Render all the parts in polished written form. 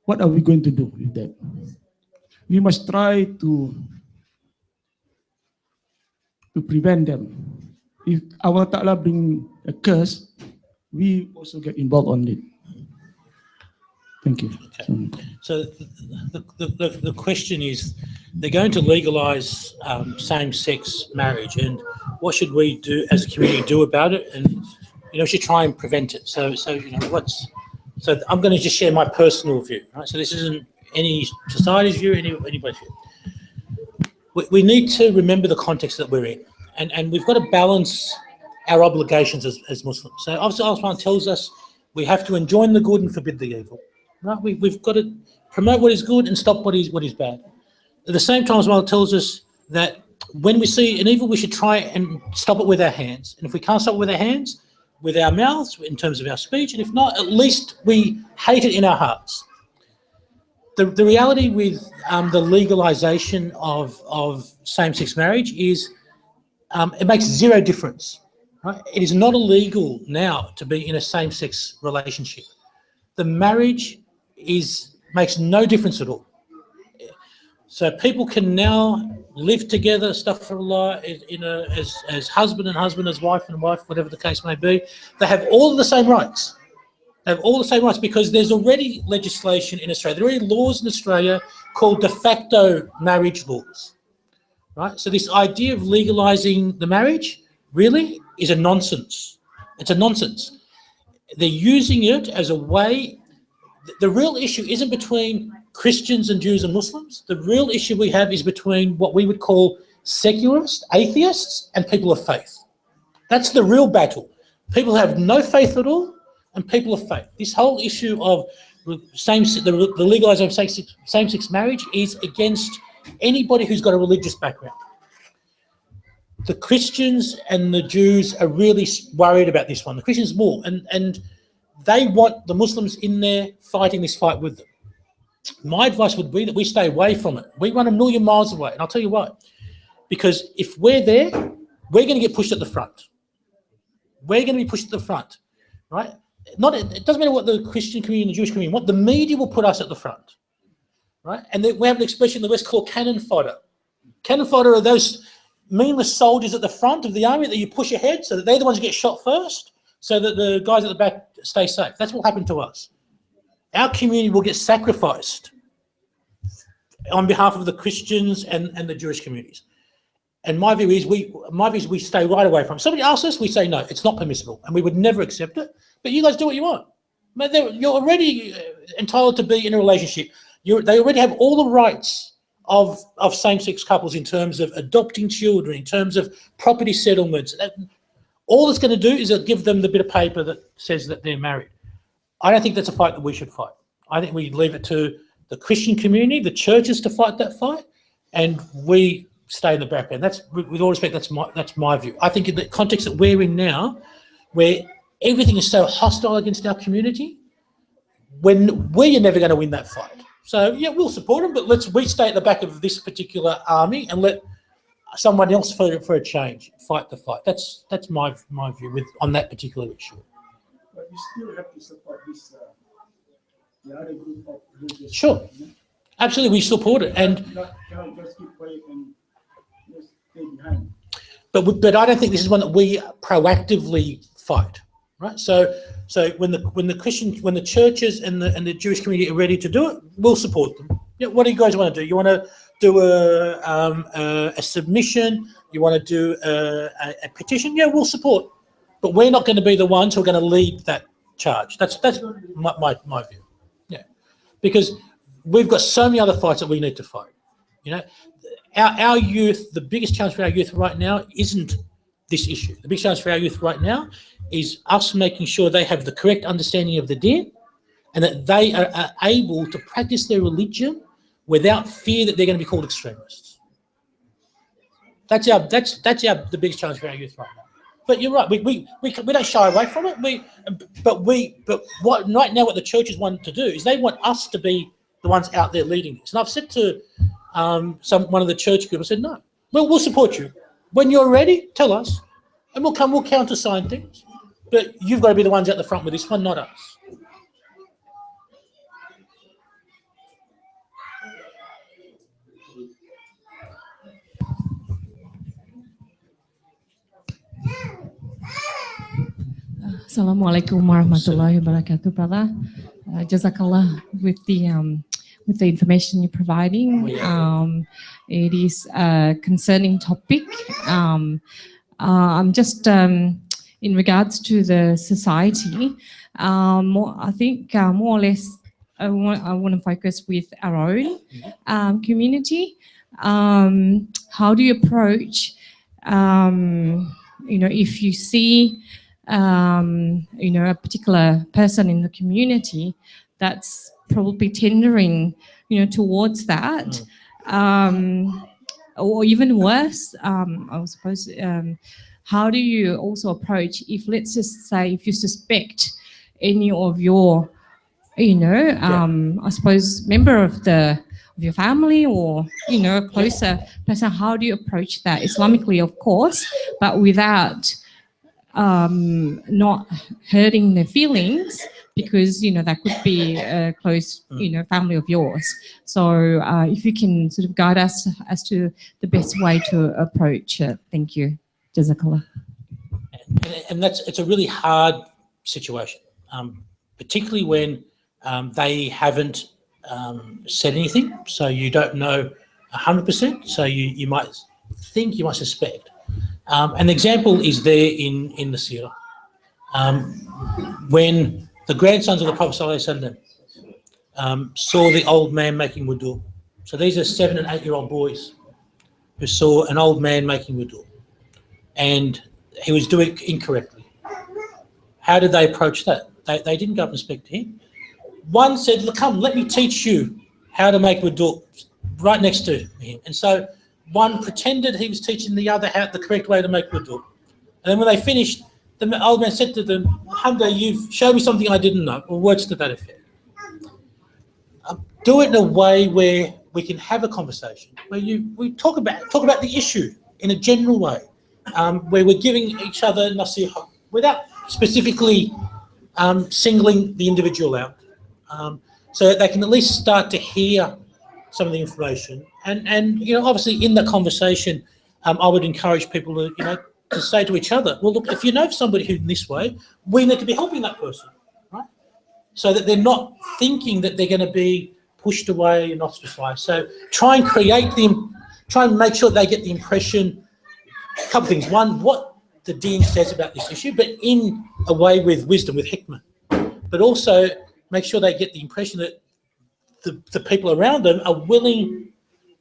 what are we going to do with that? We must try to prevent them. If Allah Ta'ala bring a curse, we also get involved on it. Thank you. Okay. So the question is, they're going to legalise same-sex marriage, and what should we do as a community do about it? And we should try and prevent it. So So I'm going to just share my personal view. Right. So this isn't any society's view, anybody's view. We need to remember the context that we're in, and we've got to balance our obligations as Muslims. So obviously Allah tells us we have to enjoin the good and forbid the evil. Right? We've got to promote what is good and stop what is bad. At the same time, Allah tells us that when we see an evil, we should try and stop it with our hands. And if we can't stop it with our hands, with our mouths, in terms of our speech, and if not, at least we hate it in our hearts. The reality with the legalisation of same-sex marriage is it makes zero difference. Right? It is not illegal now to be in a same-sex relationship. The marriage makes no difference at all. So people can now live together, astaghfirullah, as husband, as wife and wife, whatever the case may be. They have all the same rights. They have all the same rights because there's already legislation in Australia. There are already laws in Australia called de facto marriage laws. Right? So this idea of legalising the marriage really is a nonsense. It's a nonsense. They're using it as a way. The real issue isn't between Christians and Jews and Muslims. The real issue we have is between what we would call secularists, atheists, and people of faith. That's the real battle. People who have no faith at all and people of faith. This whole issue of the legalisation of same-sex marriage is against anybody who's got a religious background. The Christians and the Jews are really worried about this one. The Christians more, and they want the Muslims in there fighting this fight with them. My advice would be that we stay away from it. We run a million miles away, and I'll tell you why. Because if we're there, we're going to get pushed at the front. We're going to be pushed at the front, right? It doesn't matter what the Christian community and the Jewish community want. The media will put us at the front, right? And we have an expression in the West called cannon fodder. Cannon fodder are those meaningless soldiers at the front of the army that you push ahead so that they're the ones who get shot first, so that the guys at the back stay safe. That's what happened to us. Our community will get sacrificed on behalf of the Christians and the Jewish communities. And my view is we stay right away from it. Somebody asks us, we say no, it's not permissible, and we would never accept it. But you guys do what you want. You're already entitled to be in a relationship. They already have all the rights of same-sex couples in terms of adopting children, in terms of property settlements. All it's going to do is give them the bit of paper that says that they're married. I don't think that's a fight that we should fight. I think we leave it to the Christian community, the churches to fight that fight, and we stay in the background. That's, with all respect, that's my view. I think in the context that we're in now, where everything is so hostile against our community, when we are never going to win that fight. So yeah, we'll support them, but we stay at the back of this particular army and let someone else for a change fight the fight. That's my view on that particular issue. But you still have to support this the other group of religious. Sure, absolutely, we support it, and cannot just keep quiet and just stay behind. But I don't think this is one that we proactively fight, right? So when the churches and the Jewish community are ready to do it, we'll support them. Yeah, what do you guys want to do? You want to do a submission? You want to do a petition? Yeah, we'll support. But we're not going to be the ones who are going to lead that charge. That's my view. Yeah, because we've got so many other fights that we need to fight. You know, our youth, the biggest challenge for our youth right now isn't this issue. The biggest challenge for our youth right now is us making sure they have the correct understanding of the deen and that they are able to practice their religion without fear that they're going to be called extremists. That's the biggest challenge for our youth right now. But you're right. We don't shy away from it. But what right now what the churches want to do is they want us to be the ones out there leading this. And I've said to one of the church groups, I said, no, we'll support you when you're ready. Tell us, and we'll countersign things. But you've got to be the ones out the front with this one, not us. Assalamualaikum warahmatullahi wabarakatuh, brother. Jazakallah with the information you're providing. It is a concerning topic. I'm just in regards to the society. I think more or less, I want to focus with our own community. How do you approach? If you see, a particular person in the community that's probably tendering, towards that, or even worse, I suppose. How do you also approach if, let's just say, if you suspect any of your, I suppose, member of your family or a closer person? How do you approach that Islamically, of course, but without not hurting their feelings, because that could be a close family of yours. So if you can sort of guide us as to the best way to approach it. Thank you. Jazakallah. And it's a really hard situation, particularly when they haven't said anything, so you don't know 100%, so you might think, you might suspect. An example is there in the seerah. When the grandsons of the Prophet ﷺ saw the old man making wudu. So these are 7 and 8-year-old boys who saw an old man making wudu, and he was doing it incorrectly. How did they approach that? They didn't go up and speak to him. One said, "Look, come, let me teach you how to make wudu," right next to him. And so one pretended he was teaching the other how the correct way to make wudu. And then when they finished, the old man said to them, "Alhamdulillah, you've shown me something I didn't know," or words to that effect. Do it in a way where we can have a conversation, where we talk about the issue in a general way, where we're giving each other nasiha without specifically singling the individual out, so that they can at least start to hear some of the information. And obviously in the conversation, I would encourage people to say to each other, well, look, if you know somebody who's in this way, we need to be helping that person, right? So that they're not thinking that they're going to be pushed away and ostracized. So try and make sure they get the impression, a couple of things. One, what the deen says about this issue, but in a way with wisdom, with hikmah. But also make sure they get the impression that the people around them are willing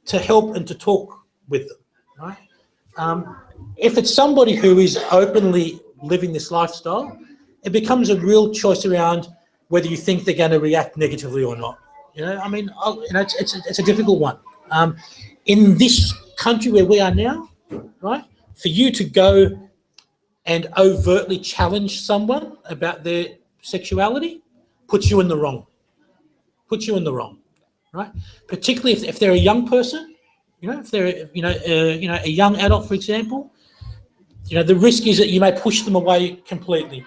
to help and to talk with them, right? If it's somebody who is openly living this lifestyle, it becomes a real choice around whether you think they're going to react negatively or not. It's a difficult one. In this country where we are now, right, for you to go and overtly challenge someone about their sexuality puts you in the wrong. Right? Particularly if they're a young person, if they're a young adult, for example, the risk is that you may push them away completely.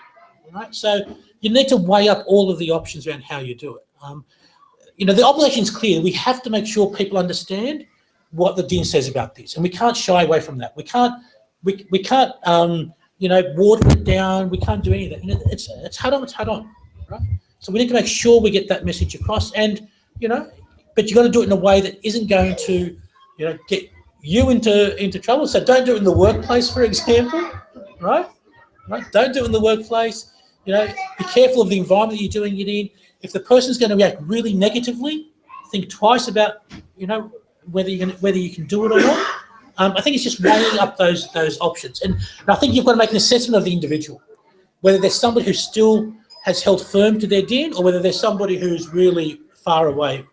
Right? So you need to weigh up all of the options around how you do it. The obligation is clear. We have to make sure people understand what the deen says about this, and we can't shy away from that. We can't water it down. We can't do any of that. It's hard on, right? So we need to make sure we get that message across, and but you got to do it in a way that isn't going to, get you into trouble. So don't do it in the workplace, for example, right? Don't do it in the workplace. Be careful of the environment that you're doing it in. If the person's going to react really negatively, think twice about, whether you can do it or not. I think it's just weighing up those options, and I think you've got to make an assessment of the individual, whether there's somebody who still has held firm to their deen, or whether there's somebody who's really far away,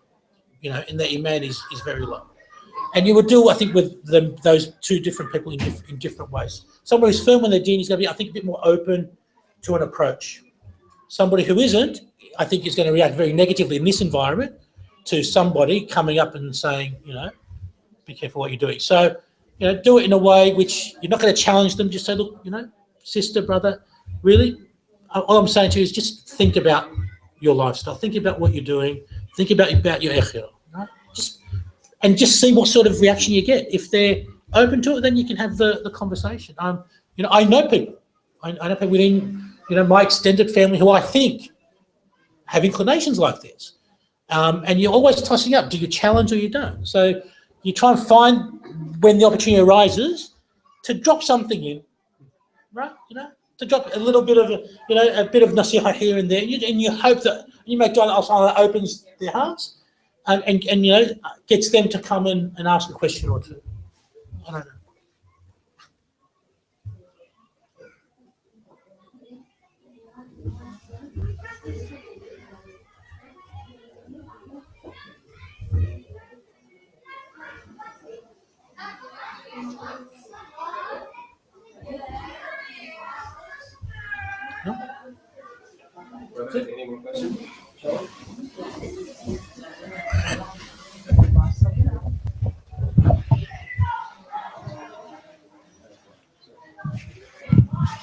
and their iman is very low. And you would do, I think, with those two different people in different ways. Somebody who's firm on their deen is going to be, I think, a bit more open to an approach. Somebody who isn't, I think, is going to react very negatively in this environment to somebody coming up and saying, be careful what you're doing. So, do it in a way which you're not going to challenge them. Just say, look, sister, brother, really, all I'm saying to you is just think about your lifestyle. Think about what you're doing. Think about your akhirah. Right? Just see what sort of reaction you get. If they're open to it, then you can have the conversation. I know people. I know people within my extended family who I think have inclinations like this. And you're always tossing up, do you challenge or you don't? So you try and find when the opportunity arises to drop something in, right? To drop a little bit of, a bit of nasiha here and there, and you hope that you make Allah opens their hearts and gets them to come and ask a question or two. I don't know. Any more questions?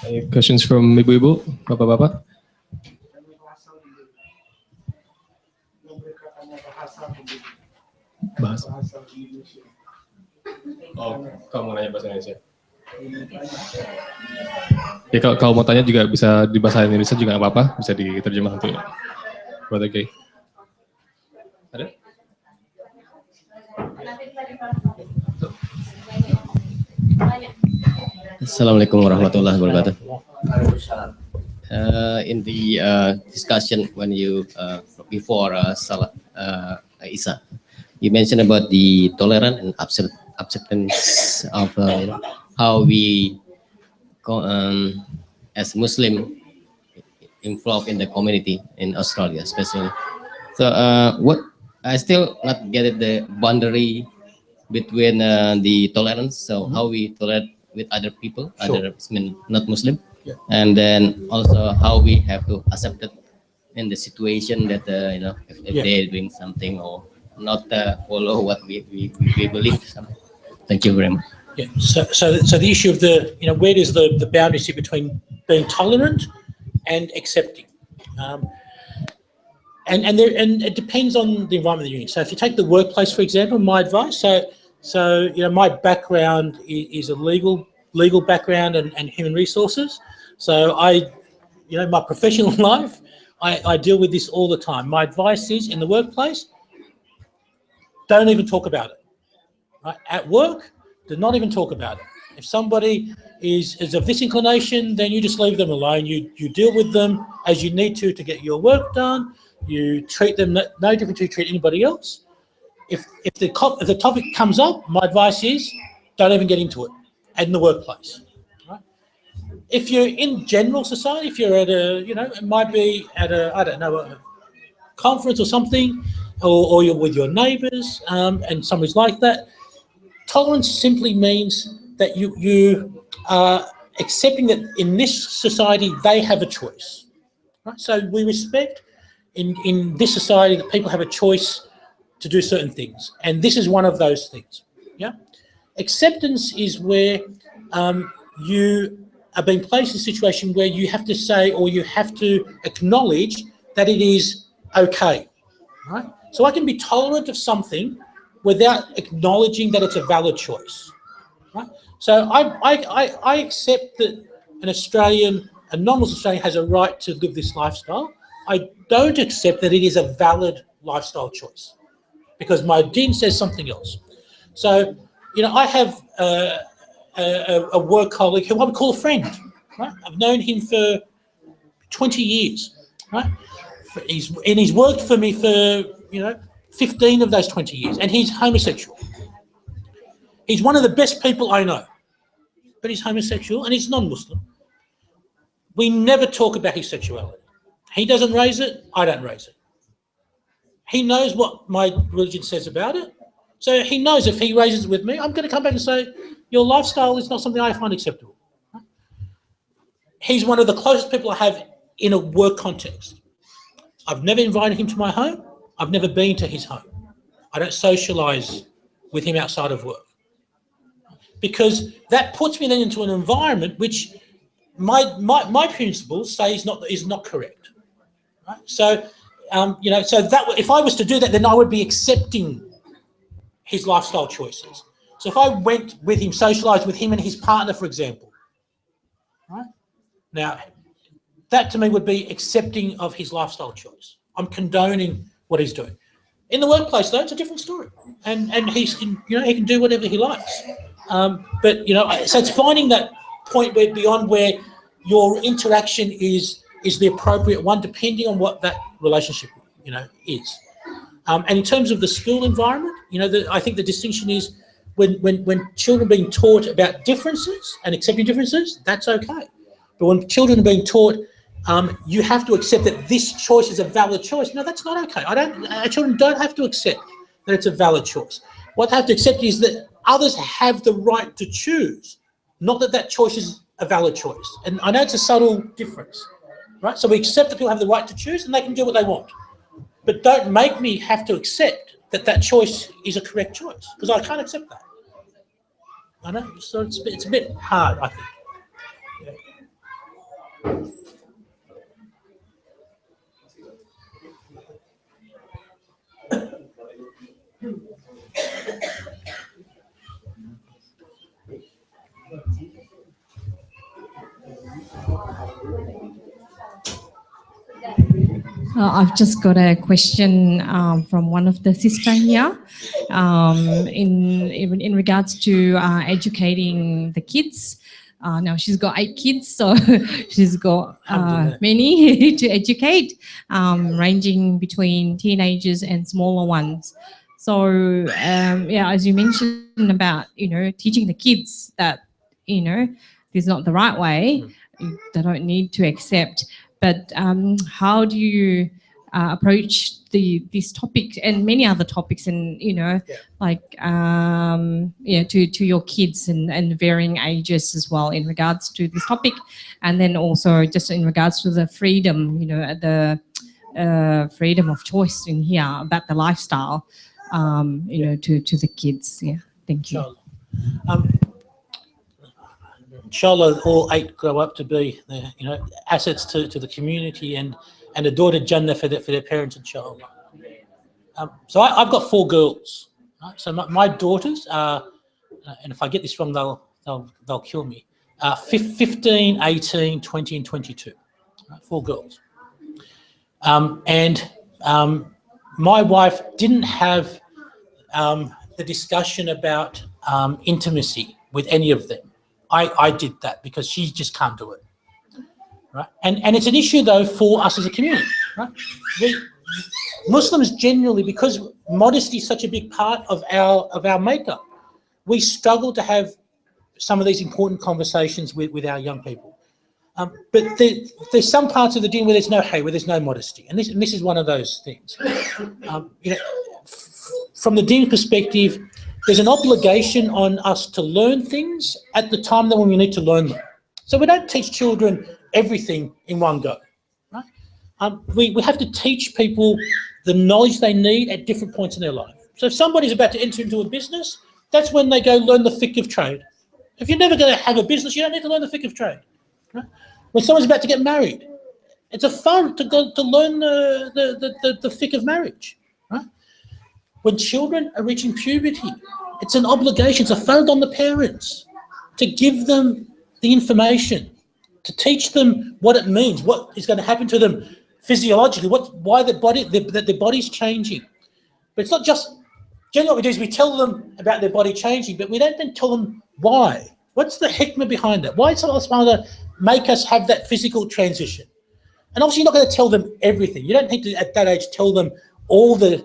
Any questions from ibu-ibu, bapak-bapak? Bahasa. Oh, kamu mau nanya bahasa Indonesia? Ya kalau mau tanya juga bisa di bahasa Indonesia juga nggak apa-apa, bisa diterjemah untuk buat oke. Ada? Assalamualaikum warahmatullahi wabarakatuh. In the discussion when you before Salat Isa, you mentioned about the tolerance and acceptance of how we as Muslim involved in the community in Australia, especially. So what I still not get the boundary between the tolerance. So how we tolerate with other people, Sure. other not Muslim, Yeah. and then also how we have to accept it in the situation that if Yeah. they're doing something or not follow what we believe. Thank you very much. Yeah. So the issue of where does the boundary sit between being tolerant and accepting, and it depends on the environment that you're in. So if you take the workplace, for example, my advice. So my background is a legal background and human resources. So my professional life, I deal with this all the time. My advice is in the workplace, don't even talk about it. Right? At work, do not even talk about it. If somebody is of this inclination, then you just leave them alone. You deal with them as you need to get your work done. You treat them no different to you treat anybody else. If the topic comes up, my advice is don't even get into it in the workplace. Right? If you're in general society, if you're at it might be at a conference or something, or you're with your neighbours and somebody's like that, tolerance simply means that you are accepting that in this society they have a choice. Right? So we respect in this society that people have a choice to do certain things, and this is one of those things. Yeah, acceptance is where you are being placed in a situation where you have to say or you have to acknowledge that it is okay. Right? So I can be tolerant of something without acknowledging that it's a valid choice. Right? So I accept that a non-Muslim Australian has a right to live this lifestyle. I don't accept that it is a valid lifestyle choice because my deen says something else. So, I have a work colleague who I would call a friend. Right? I've known him for 20 years. Right? He's worked for me for 15 of those 20 years, and he's homosexual. He's one of the best people I know, but he's homosexual and he's non-Muslim. We never talk about his sexuality. He doesn't raise it, I don't raise it. He knows what my religion says about it, so he knows if he raises it with me, I'm going to come back and say, your lifestyle is not something I find acceptable. He's one of the closest people I have in a work context. I've never invited him to my home. I've never been to his home. I don't socialise with him outside of work because that puts me then into an environment which my principles say is not correct. Right? So so that if I was to do that, then I would be accepting his lifestyle choices. So if I went with him, socialised with him and his partner, for example, right? Now that to me would be accepting of his lifestyle choice. I'm condoning what he's doing. In the workplace, though, it's a different story, and he can do whatever he likes. But so it's finding that point where beyond where your interaction is the appropriate one, depending on what that relationship is. And in terms of the school environment, I think the distinction is when children are being taught about differences and accepting differences, that's okay. But when children are being taught, you have to accept that this choice is a valid choice. No, that's not okay. Our children don't have to accept that it's a valid choice. What they have to accept is that others have the right to choose, not that choice is a valid choice. And I know it's a subtle difference, right? So we accept that people have the right to choose and they can do what they want. But don't make me have to accept that choice is a correct choice, because I can't accept that. I know, so it's a bit hard, I think. I've just got a question from one of the sister here in regards to educating the kids. Now she's got 8 kids, so she's got many to educate, ranging between teenagers and smaller ones. So as you mentioned about teaching the kids that this is not the right way, they don't need to accept. But how do you approach this topic and many other topics, and to your kids and varying ages as well in regards to this topic, and then also just in regards to the freedom, the freedom of choice in here about the lifestyle, to the kids. Yeah, thank you. Inshallah, all 8 grow up to be, assets to the community and a door to Jannah for their parents, inshallah. So I've got 4 girls. Right? So my daughters are, and if I get this wrong, they'll kill me. 15, 18, 20, and 22. Right? 4 girls. And my wife didn't have the discussion about intimacy with any of them. I did that because she just can't do it, right? And it's an issue though for us as a community, right? Muslims generally, because modesty is such a big part of our makeup, we struggle to have some of these important conversations with our young people. But there's some parts of the deen where there's no hay, where there's no modesty, and this is one of those things. From the deen perspective, there's an obligation on us to learn things at the time that when we need to learn them. So we don't teach children everything in one go. Right? We have to teach people the knowledge they need at different points in their life. So if somebody's about to enter into a business, that's when they go learn the fiqh of trade. If you're never going to have a business, you don't need to learn the fiqh of trade. Right? When someone's about to get married, it's a fun to go to learn the fiqh of marriage. Right? When children are reaching puberty, it's an obligation, it's a fard on the parents to give them the information, to teach them what it means, what is going to happen to them physiologically, why their body's changing. But it's not just, generally what we do is we tell them about their body changing, but we don't then tell them why. What's the hikmah behind that? Why is Allah subhanahu wa ta'ala make us have that physical transition? And obviously you're not going to tell them everything. You don't need to, at that age, tell them all the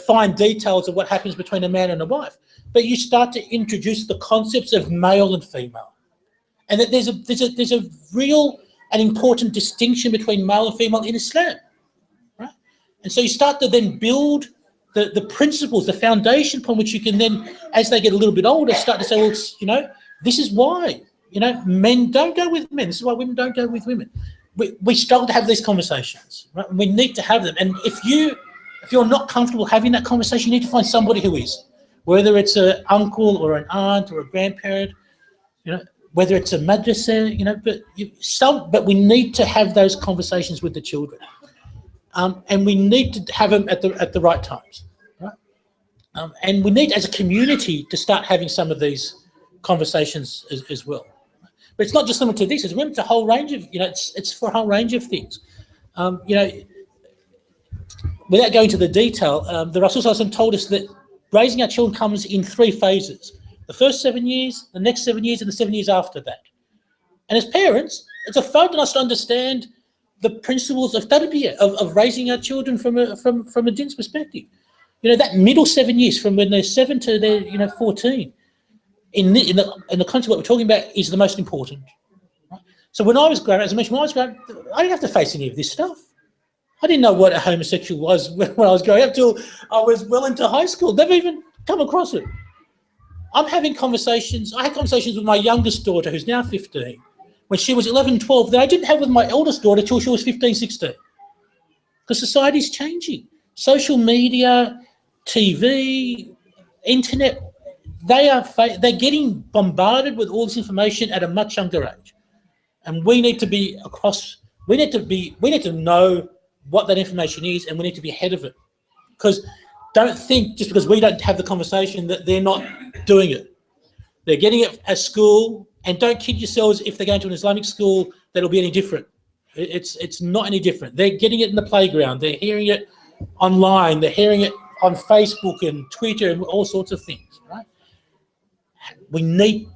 fine details of what happens between a man and a wife. But you start to introduce the concepts of male and female. And that there's a real and important distinction between male and female in Islam. Right? And so you start to then build the principles, the foundation upon which you can then, as they get a little bit older, start to say, well, this is why, men don't go with men. This is why women don't go with women. We struggle to have these conversations, right? We need to have them. And if you're not comfortable having that conversation, you need to find somebody who is, whether it's an uncle or an aunt or a grandparent, whether it's a madrasa, but we need to have those conversations with the children. And we need to have them at the right times. Right? And we need, as a community, to start having some of these conversations as well. But it's not just limited to this. It's a whole range of, it's for a whole range of things. Without going into the detail, the Rasul told us that raising our children comes in 3 phases. The first 7 years, the next 7 years, and the 7 years after that. And as parents, it's a fact on us to understand the principles of tarbiyah, of raising our children from a din's perspective. That middle 7 years, from when they're 7 to they're 14, in the context of what we're talking about, is the most important. Right? So when I was growing up, as I mentioned, I didn't have to face any of this stuff. I didn't know what a homosexual was when I was growing up till I was well into high school. Never even come across it. I'm having conversations. I had conversations with my youngest daughter, who's now 15, when she was 11, 12, that I didn't have with my eldest daughter till she was 15, 16. Because society's changing. Social media, TV, internet, they're getting bombarded with all this information at a much younger age. And we need to be we need to know what that information is, and we need to be ahead of it. Because don't think just because we don't have the conversation that they're not doing it. They're getting it at school, and don't kid yourselves if they're going to an Islamic school that it'll be any different. It's not any different. They're getting it in the playground. They're hearing it online. They're hearing it on Facebook and Twitter and all sorts of things. Right? We need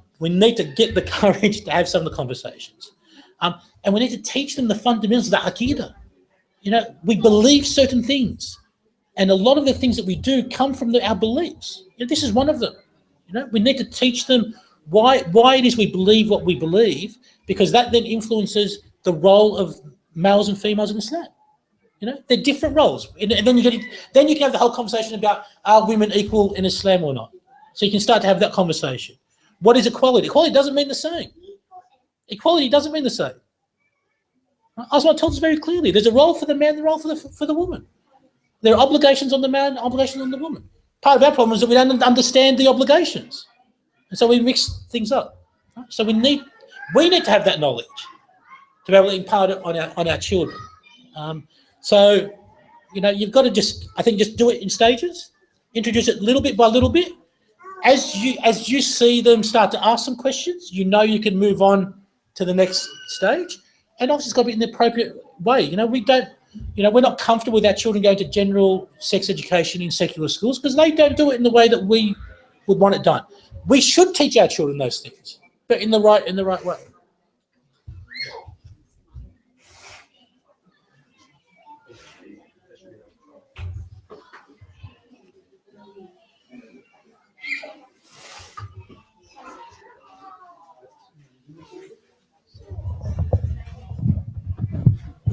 to get the courage to have some of the conversations, and we need to teach them the fundamentals of the Aqidah. We believe certain things, and a lot of the things that we do come from our beliefs. This is one of them. We need to teach them why it is we believe what we believe, because that then influences the role of males and females in Islam. They're different roles, and then you can have the whole conversation about, are women equal in Islam or not? So you can start to have that conversation. What is equality? Equality doesn't mean the same. Equality doesn't mean the same. Oswald tells us very clearly, there's a role for the man and a role for the woman. There are obligations on the man, obligations on the woman. Part of our problem is that we don't understand the obligations. And so we mix things up. So we need to have that knowledge to be able to impart it on our children. So you've got to just do it in stages, introduce it little bit by little bit. As you see them start to ask some questions, you can move on to the next stage. And obviously it's got to be in the appropriate way. We're not comfortable with our children going to general sex education in secular schools because they don't do it in the way that we would want it done. We should teach our children those things, but in the right way.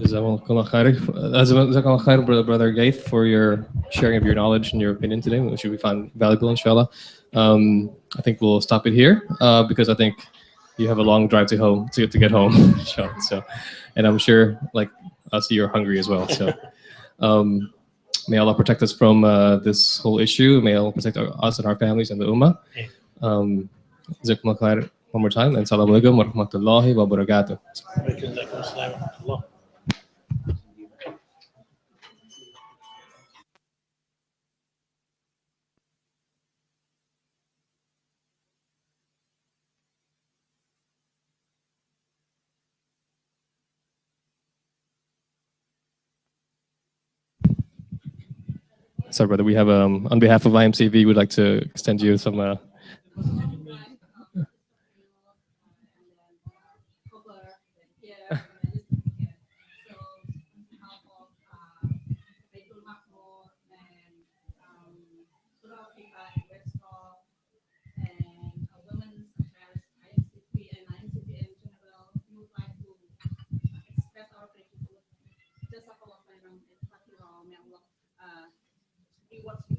Jazakallah khair, Brother Gaith, for your sharing of your knowledge and your opinion today, which we find valuable, inshallah. I think we'll stop it here because I think you have a long drive to get home, inshallah. So, and I'm sure, like us, you're hungry as well. So, may Allah protect us from this whole issue. May Allah protect us and our families and the ummah. Jazakallah khair one more time, and Assalamu alaikum wa rahmatullahi wa barakatuh. Sorry, brother. We have, on behalf of IMCV, we'd like to extend you some. What's